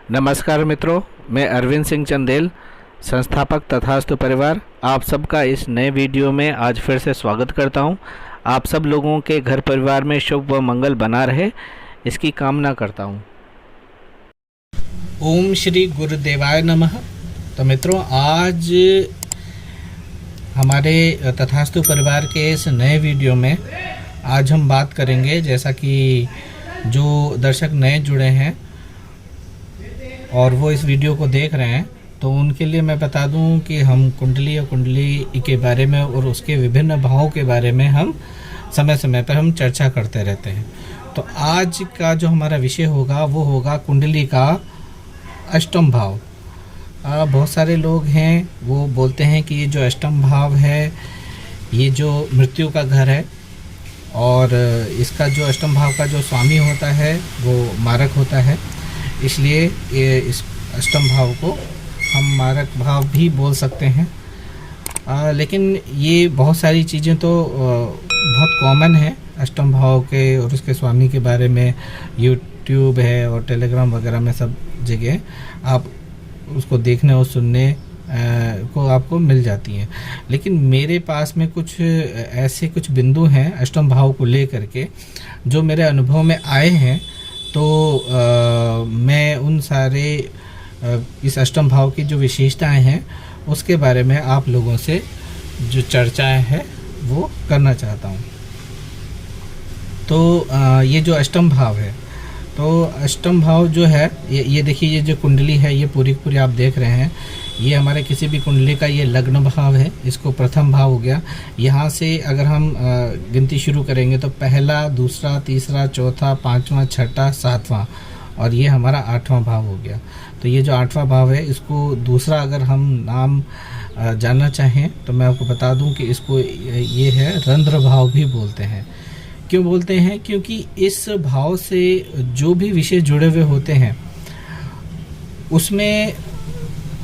नमस्कार मित्रों, मैं अरविंद सिंह चंदेल, संस्थापक तथास्तु परिवार, आप सबका इस नए वीडियो में आज फिर से स्वागत करता हूं। आप सब लोगों के घर परिवार में शुभ व मंगल बना रहे, इसकी कामना करता हूं। ओम श्री गुरुदेवाय नमः। तो मित्रों, आज हमारे तथास्तु परिवार के इस नए वीडियो में आज हम बात करेंगे, जैसा कि जो दर्शक नए जुड़े हैं और वो इस वीडियो को देख रहे हैं, तो उनके लिए मैं बता दूं कि हम कुंडली और कुंडली के बारे में और उसके विभिन्न भावों के बारे में हम समय समय पर हम चर्चा करते रहते हैं। तो आज का जो हमारा विषय होगा वो होगा कुंडली का अष्टम भाव। बहुत सारे लोग हैं वो बोलते हैं कि ये जो अष्टम भाव है ये जो मृत्यु का घर है, और इसका जो अष्टम भाव का जो स्वामी होता है वो मारक होता है, इसलिए इस अष्टम भाव को हम मारक भाव भी बोल सकते हैं। लेकिन ये बहुत सारी चीज़ें तो बहुत कॉमन है अष्टम भाव के और उसके स्वामी के बारे में। यूट्यूब है और टेलीग्राम वगैरह में सब जगह आप उसको देखने और सुनने को आपको मिल जाती हैं। लेकिन मेरे पास में कुछ ऐसे कुछ बिंदु हैं अष्टम भाव को लेकर के जो मेरे अनुभव में आए हैं। तो मैं उन सारे इस अष्टम भाव की जो विशेषताएं हैं उसके बारे में आप लोगों से जो चर्चाएं हैं वो करना चाहता हूं। तो ये जो अष्टम भाव है, तो अष्टम भाव जो है ये देखिए, ये जो कुंडली है ये पूरी पूरी आप देख रहे हैं, ये हमारे किसी भी कुंडली का ये लग्न भाव है। इसको प्रथम भाव हो गया। यहाँ से अगर हम गिनती शुरू करेंगे तो पहला, दूसरा, तीसरा, चौथा, पांचवा, छठा, सातवां और ये हमारा आठवां भाव हो गया। तो ये जो आठवां भाव है, इसको दूसरा अगर हम नाम जानना चाहें तो मैं आपको बता दूं कि इसको ये है रंध्र भाव भी बोलते हैं। क्यों बोलते हैं? क्योंकि इस भाव से जो भी विषय जुड़े हुए होते हैं उसमें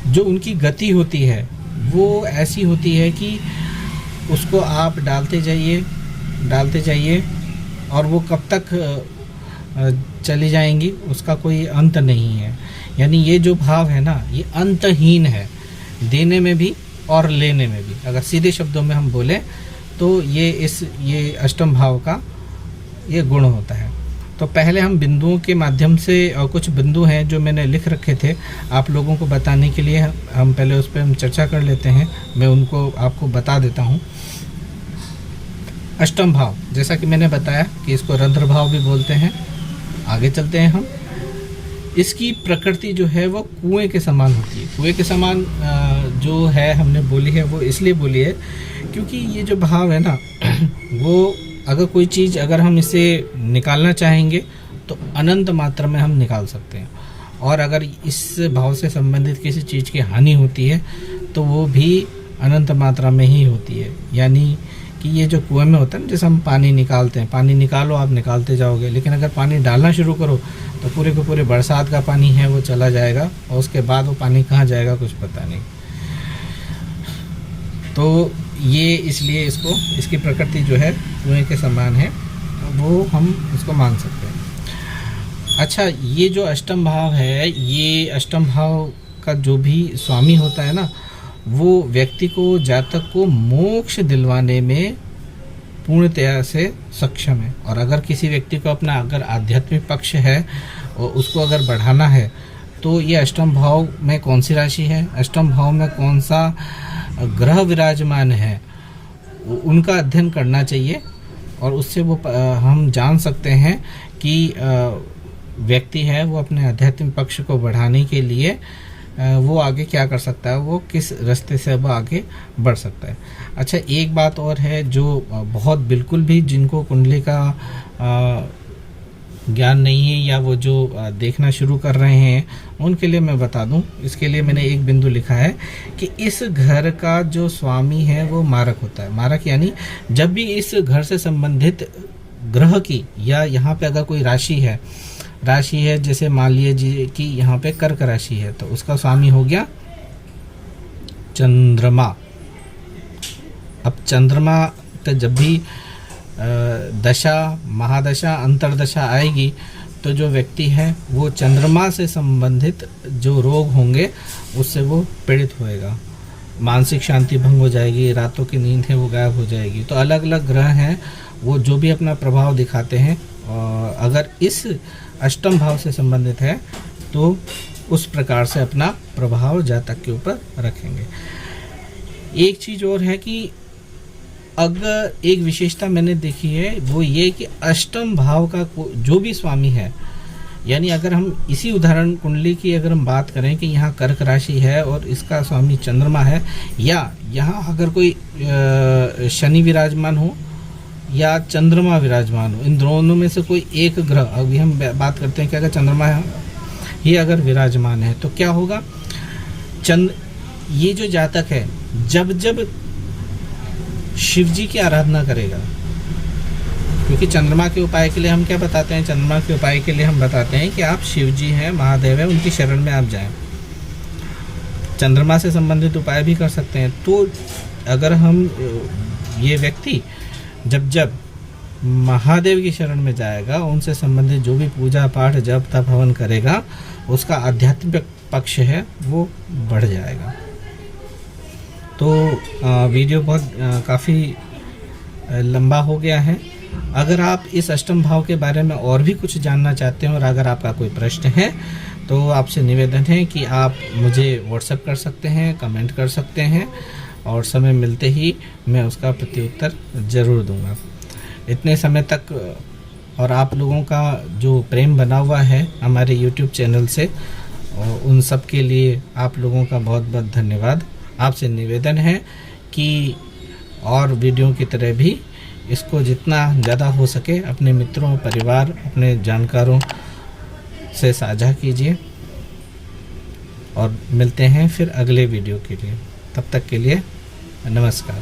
जो उनकी गति होती है वो ऐसी होती है कि उसको आप डालते जाइए और वो कब तक चली जाएंगी उसका कोई अंत नहीं है। यानी ये जो भाव है ना, ये अंतहीन है, देने में भी और लेने में भी। अगर सीधे शब्दों में हम बोले तो ये अष्टम भाव का ये गुण होता है। तो पहले हम बिंदुओं के माध्यम से, और कुछ बिंदु हैं जो मैंने लिख रखे थे आप लोगों को बताने के लिए, हम पहले उस पर हम चर्चा कर लेते हैं। मैं उनको आपको बता देता हूँ। अष्टम भाव, जैसा कि मैंने बताया कि इसको रंध्र भाव भी बोलते हैं। आगे चलते हैं हम। इसकी प्रकृति जो है वो कुएं के समान होती है। कुएं के समान जो है हमने बोली है वो इसलिए बोली है क्योंकि ये जो भाव है ना, वो अगर कोई चीज़ अगर हम इसे निकालना चाहेंगे तो अनंत मात्रा में हम निकाल सकते हैं, और अगर इस भाव से संबंधित किसी चीज़ की हानि होती है तो वो भी अनंत मात्रा में ही होती है। यानी कि ये जो कुएं में होता है ना, जैसे हम पानी निकालते हैं, पानी निकालो, आप निकालते जाओगे, लेकिन अगर पानी डालना शुरू करो तो पूरे के पूरे बरसात का पानी है वो चला जाएगा, और उसके बाद वो पानी कहाँ जाएगा कुछ पता नहीं। तो ये इसलिए इसकी प्रकृति जो है कुएं के समान है, वो हम इसको मान सकते हैं। अच्छा, ये जो अष्टम भाव है, ये अष्टम भाव का जो भी स्वामी होता है ना, वो व्यक्ति को, जातक को मोक्ष दिलवाने में पूर्णतया से सक्षम है। और अगर किसी व्यक्ति को अपना अगर आध्यात्मिक पक्ष है और उसको अगर बढ़ाना है तो ये अष्टम भाव में कौन सी राशि है, अष्टम भाव में कौन सा ग्रह विराजमान है, उनका अध्ययन करना चाहिए। और उससे वो हम जान सकते हैं कि व्यक्ति है वो अपने आध्यात्मिक पक्ष को बढ़ाने के लिए वो आगे क्या कर सकता है, वो किस रास्ते से वो आगे बढ़ सकता है। अच्छा, एक बात और है जो बहुत बिल्कुल भी जिनको कुंडली का ज्ञान नहीं है या वो जो देखना शुरू कर रहे हैं उनके लिए मैं बता दूं। इसके लिए मैंने एक बिंदु लिखा है कि इस घर का जो स्वामी है वो मारक होता है। मारक यानी जब भी इस घर से संबंधित ग्रह की, या यहाँ पे अगर कोई राशि है जैसे मान लीजिए कि यहाँ पे कर्क राशि है, तो उसका स्वामी हो गया चंद्रमा। अब चंद्रमा का जब भी दशा, महादशा, अंतरदशा आएगी तो जो व्यक्ति है वो चंद्रमा से संबंधित जो रोग होंगे उससे वो पीड़ित होएगा। मानसिक शांति भंग हो जाएगी, रातों की नींद है वो गायब हो जाएगी। तो अलग अलग ग्रह हैं वो जो भी अपना प्रभाव दिखाते हैं, और अगर इस अष्टम भाव से संबंधित है तो उस प्रकार से अपना प्रभाव जातक के ऊपर रखेंगे। एक चीज़ और है कि अगर एक विशेषता मैंने देखी है वो ये कि अष्टम भाव का जो भी स्वामी है, यानी अगर हम इसी उदाहरण कुंडली की अगर हम बात करें कि यहाँ कर्क राशि है और इसका स्वामी चंद्रमा है, या यहाँ अगर कोई शनि विराजमान हो या चंद्रमा विराजमान हो, इन दोनों में से कोई एक ग्रह, अभी हम बात करते हैं कि अगर चंद्रमा ही अगर विराजमान है तो क्या होगा। ये जो जातक है जब जब शिव जी की आराधना करेगा, क्योंकि चंद्रमा के उपाय के लिए हम क्या बताते हैं, चंद्रमा के उपाय के लिए हम बताते हैं कि आप शिव जी हैं, महादेव है, उनकी शरण में आप जाएं। चंद्रमा से संबंधित उपाय भी कर सकते हैं। तो अगर हम ये व्यक्ति जब महादेव की शरण में जाएगा, उनसे संबंधित जो भी पूजा पाठ जप तप हवन करेगा, उसका आध्यात्मिक पक्ष है वो बढ़ जाएगा। तो वीडियो बहुत काफ़ी लंबा हो गया है। अगर आप इस अष्टम भाव के बारे में और भी कुछ जानना चाहते हैं और अगर आपका कोई प्रश्न है तो आपसे निवेदन है कि आप मुझे व्हाट्सएप कर सकते हैं, कमेंट कर सकते हैं, और समय मिलते ही मैं उसका प्रत्युत्तर ज़रूर दूंगा। इतने समय तक और आप लोगों का जो प्रेम बना हुआ है हमारे YouTube चैनल से, और उन सब के लिए आप लोगों का बहुत बहुत धन्यवाद। आपसे निवेदन है कि और वीडियो की तरह भी इसको जितना ज़्यादा हो सके अपने मित्रों, परिवार, अपने जानकारों से साझा कीजिए, और मिलते हैं फिर अगले वीडियो के लिए। तब तक के लिए नमस्कार।